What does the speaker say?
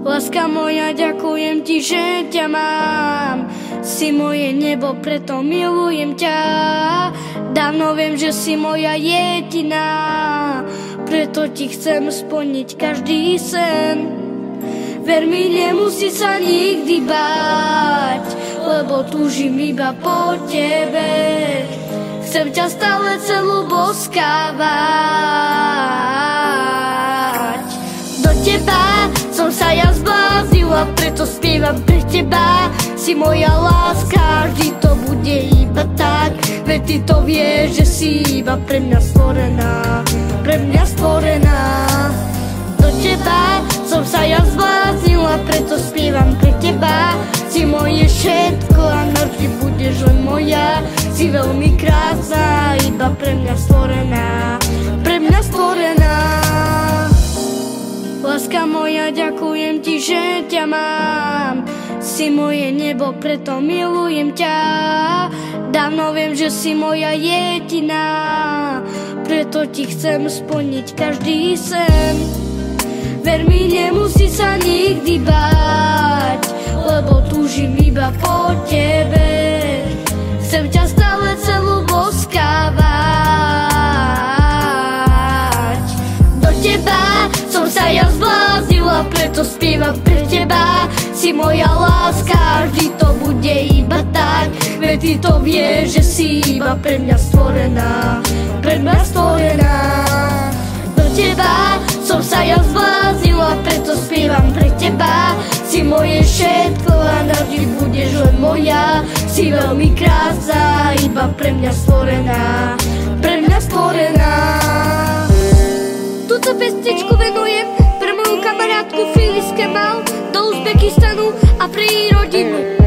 Láska moja, ďakujem ti, že ťa mám. Si moje nebo, preto milujem ťa. Dávno viem, že si moja jediná, preto ti chcem splniť každý sen. Ver mi, nemusí sa nikdy báť, lebo túžim iba po tebe. Chcem ťa stále celú boskávať. Do teba som sa ja zbláznila, preto spievam pre teba. Si moja láska, vždy to bude iba tak. Veď ty to vieš, že si iba pre mňa stvorená, pre mňa stvorená. Do teba som sa ja zbláznila, preto spievam pre teba. Si moje všetko a navždy budeš len moja. Si veľmi krásna, iba pre mňa stvorená, pre mňa stvorená. Láska moja, ďakujem ti, že ťa mám. Si moje nebo, preto milujem ťa. Dávno viem, že si moja jediná, preto ti chcem splniť každý sen. Ver mi, nemusí sa nikdy báť, lebo túžim iba po tebe. Chcem ťa stále celú boskávať. Do teba som sa ja zbláznila, preto spievam pre teba. Si moja láska, vždy to bude iba tak. Veď ty to vieš, že si iba pre mňa stvorená, pre mňa stvorená. Do teba som sa ja zbláznila, preto spievam pre teba. Si moje všetko a navždy budeš len moja. Si veľmi krásna, iba pre mňa stvorená, pre mňa stvorená. Túto pesničku venujem pre moju kamarátku Filiz Kemal do Uzbekistanu a pre jej rodinu.